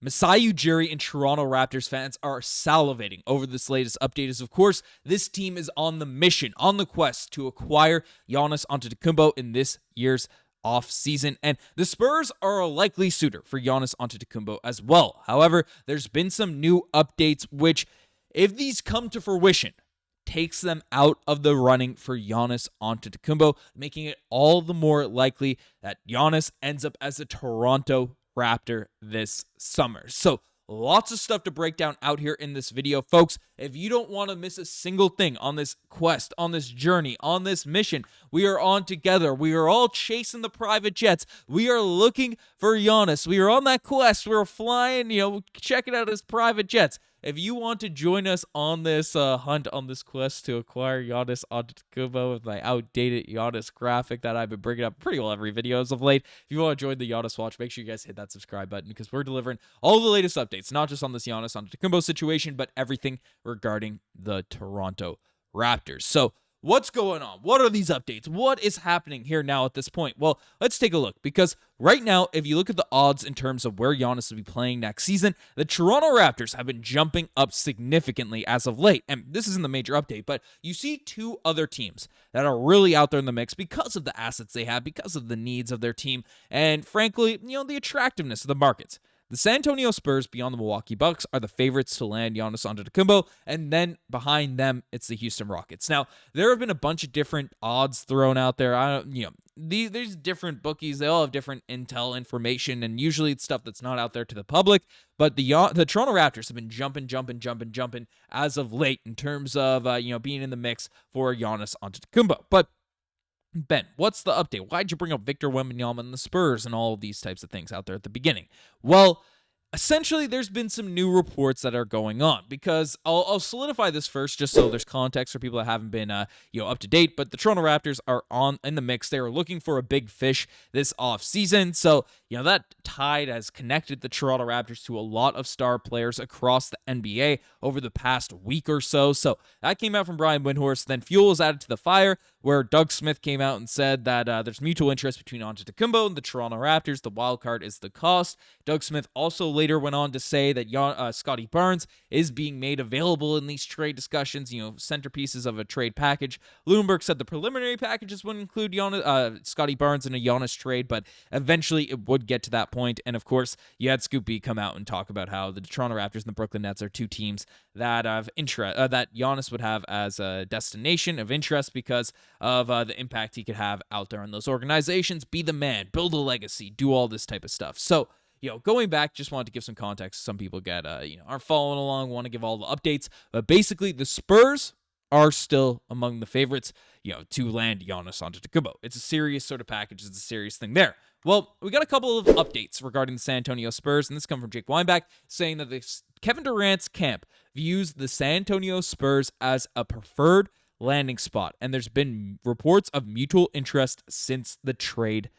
Masai Ujiri and Toronto Raptors fans are salivating over this latest update as, of course, this team is on the mission, on the quest to acquire Giannis Antetokounmpo in this year's off season, and the Spurs are a likely suitor for Giannis Antetokounmpo as well. However, there's been some new updates which, if these come to fruition, takes them out of the running for Giannis Antetokounmpo, making it all the more likely that Giannis ends up as a Toronto Raptor this summer. So lots of stuff to break down out here in this video, folks. If you don't want to miss a single thing on this quest, on this journey, on this mission, we are on together. We are all chasing the private jets. We are looking for Giannis. We are on that quest. We're flying, checking out his private jets. If you want to join us on this hunt, on this quest to acquire Giannis Antetokounmpo with my outdated Giannis graphic that I've been bringing up pretty well every video as of late, if you want to join the Giannis Watch, make sure you guys hit that subscribe button because we're delivering all the latest updates, not just on this Giannis Antetokounmpo situation, but everything regarding the Toronto Raptors. So, what's going on? What are these updates? What is happening here now at this point? Well, let's take a look because right now, if you look at the odds in terms of where Giannis will be playing next season, the Toronto Raptors have been jumping up significantly as of late. And this isn't the major update, but you see two other teams that are really out there in the mix because of the assets they have, because of the needs of their team, and frankly, the attractiveness of the markets. The San Antonio Spurs, beyond the Milwaukee Bucks, are the favorites to land Giannis Antetokounmpo, and then behind them, it's the Houston Rockets. Now, there have been a bunch of different odds thrown out there. There's different bookies. They all have different intel information, and usually it's stuff that's not out there to the public. But the Toronto Raptors have been jumping as of late in terms of being in the mix for Giannis Antetokounmpo. But Ben, what's the update? Why'd you bring up Victor Wembanyama and the Spurs and all of these types of things out there at the beginning? Well, essentially, there's been some new reports that are going on because I'll solidify this first just so there's context for people that haven't been up to date. But the Toronto Raptors are in the mix. They are looking for a big fish this off season. So that tide has connected the Toronto Raptors to a lot of star players across the NBA over the past week or so. So that came out from Brian Windhorst. Then fuel was added to the fire, where Doug Smith came out and said that there's mutual interest between Antetokounmpo and the Toronto Raptors. The wild card is the cost. Doug Smith also later went on to say that Scottie Barnes is being made available in these trade discussions, centerpieces of a trade package. Lundberg said the preliminary packages would include Scottie Barnes in a Giannis trade, but eventually it would get to that point. And of course, you had Scoop B come out and talk about how the Toronto Raptors and the Brooklyn Nets are two teams that have interest, that Giannis would have as a destination of interest because of the impact he could have out there in those organizations. Be the man, build a legacy, do all this type of stuff. So, going back, just wanted to give some context. Some people aren't following along, want to give all the updates. But basically, the Spurs are still among the favorites, to land Giannis Antetokounmpo. It's a serious sort of package. It's a serious thing there. Well, we got a couple of updates regarding the San Antonio Spurs, and this comes from Jake Weinbach, saying that Kevin Durant's camp views the San Antonio Spurs as a preferred landing spot, and there's been reports of mutual interest since the trade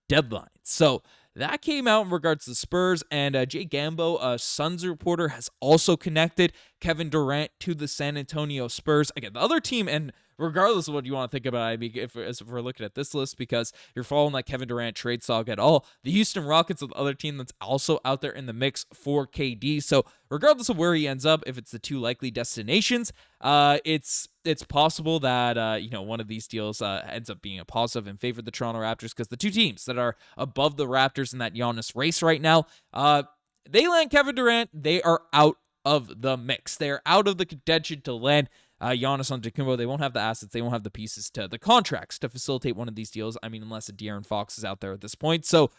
deadline. So that came out in regards to the Spurs, and Jay Gambo, a Suns reporter, has also connected Kevin Durant to the San Antonio Spurs. Again, the other team, and regardless of what you want to think about, I mean, if we're looking at this list, because you're following that Kevin Durant trade saga at all, the Houston Rockets are the other team that's also out there in the mix for KD. So regardless of where he ends up, if it's the two likely destinations, it's possible that one of these deals ends up being a positive in favor of the Toronto Raptors, because the two teams that are above the Raptors in that Giannis race right now, they land Kevin Durant, they are out of the mix. They're out of the contention to land Giannis Antetokounmpo. They won't have the assets. They won't have the pieces to the contracts to facilitate one of these deals. I mean, unless a De'Aaron Fox is out there at this point. So,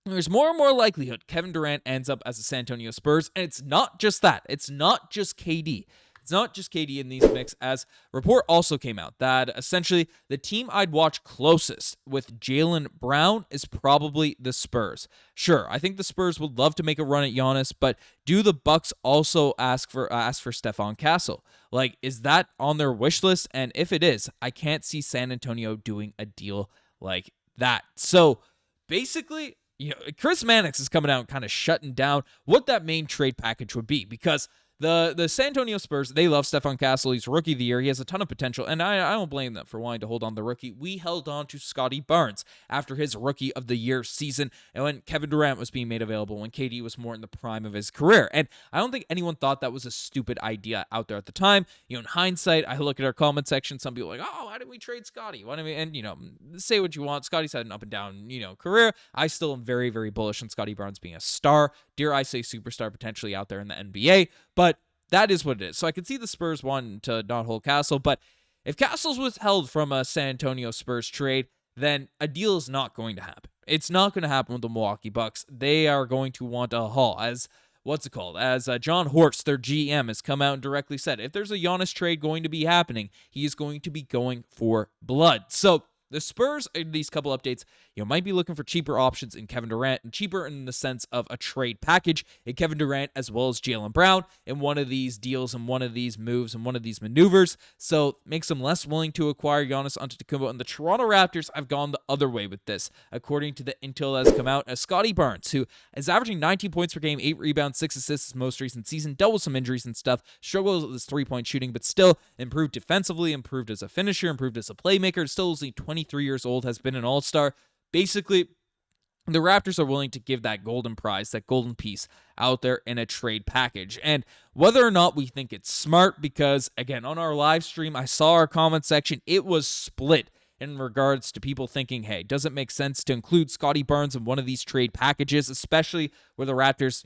there's more and more likelihood Kevin Durant ends up as a San Antonio Spurs. And it's not just that. It's not just KD. It's not just KD in these mix, as report also came out that essentially the team I'd watch closest with Jaylen Brown is probably the Spurs. Sure, I think the Spurs would love to make a run at Giannis, but do the Bucks also ask for Stephon Castle? Like, is that on their wish list? And if it is, I can't see San Antonio doing a deal like that. So basically, Chris Mannix is coming out and kind of shutting down what that main trade package would be, because The San Antonio Spurs, they love Stephon Castle. He's rookie of the year. He has a ton of potential, and I don't blame them for wanting to hold on to the rookie. We held on to Scottie Barnes after his rookie of the year season, and when Kevin Durant was being made available, when KD was more in the prime of his career. And I don't think anyone thought that was a stupid idea out there at the time. In hindsight, I look at our comment section, some people are like, oh, why didn't we trade Scottie? Why didn't we? And, say what you want. Scottie's had an up and down, career. I still am very, very bullish on Scottie Barnes being a star, dare I say superstar potentially out there in the NBA, but that is what it is. So I can see the Spurs wanting to not hold Castle, but if Castle's withheld from a San Antonio Spurs trade, then a deal is not going to happen. It's not going to happen with the Milwaukee Bucks. They are going to want a haul, as John Horst, their GM, has come out and directly said, if there's a Giannis trade going to be happening, he is going to be going for blood. So the Spurs, in these couple updates, might be looking for cheaper options in Kevin Durant, and cheaper in the sense of a trade package in Kevin Durant as well as Jaylen Brown in one of these deals and one of these moves and one of these maneuvers. So makes them less willing to acquire Giannis Antetokounmpo. And the Toronto Raptors have gone the other way with this, according to the intel that has come out, as Scottie Barnes, who is averaging 19 points per game, 8 rebounds, 6 assists his most recent season, dealt with some injuries and stuff, struggles with his three-point shooting, but still improved defensively, improved as a finisher, improved as a playmaker, still only 23 years old, has been an all-star. Basically, the Raptors are willing to give that golden prize, that golden piece out there in a trade package. And whether or not we think it's smart, because, again, on our live stream, I saw our comment section, it was split in regards to people thinking, hey, does it make sense to include Scottie Barnes in one of these trade packages, especially where the Raptors,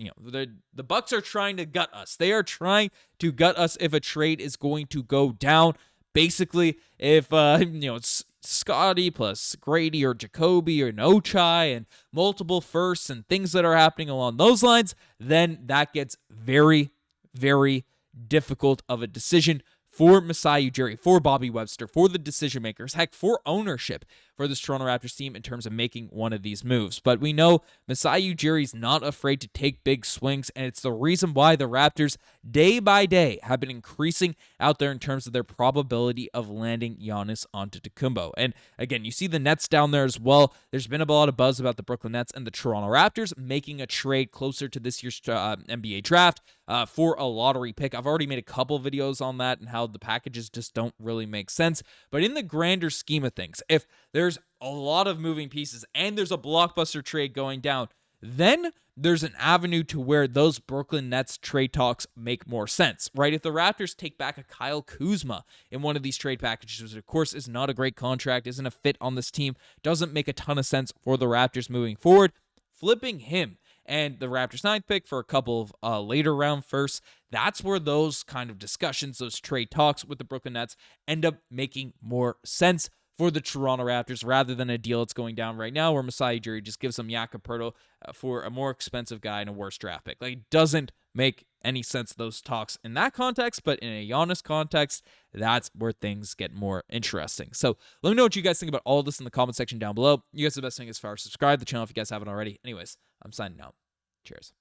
the Bucks are trying to gut us. They are trying to gut us if a trade is going to go down. Basically, if, it's Scottie plus Gradey or Jacoby or Ochai and multiple firsts and things that are happening along those lines, then that gets very, very difficult of a decision for Masai Ujiri, for Bobby Webster, for the decision makers, heck, for ownership for this Toronto Raptors team in terms of making one of these moves. But we know Masai Ujiri's not afraid to take big swings, and it's the reason why the Raptors, day by day, have been increasing out there in terms of their probability of landing Giannis Antetokounmpo. And again, you see the Nets down there as well. There's been a lot of buzz about the Brooklyn Nets and the Toronto Raptors making a trade closer to this year's NBA draft for a lottery pick. I've already made a couple videos on that and how the packages just don't really make sense. But in the grander scheme of things, if there's a lot of moving pieces and there's a blockbuster trade going down, then there's an avenue to where those Brooklyn Nets trade talks make more sense, right? If the Raptors take back a Kyle Kuzma in one of these trade packages, which of course is not a great contract, isn't a fit on this team, doesn't make a ton of sense for the Raptors moving forward, flipping him and the Raptors' 9th pick for a couple of later round firsts, that's where those kind of discussions, those trade talks with the Brooklyn Nets end up making more sense for the Toronto Raptors, rather than a deal that's going down right now where Masai Ujiri just gives them Jakob Poeltl for a more expensive guy and a worse draft pick. Like, it doesn't make any sense, those talks in that context, but in a Giannis context, that's where things get more interesting. So let me know what you guys think about all this in the comment section down below. You guys are the best thing as far as subscribe to the channel if you guys haven't already. Anyways, I'm signing out. Cheers.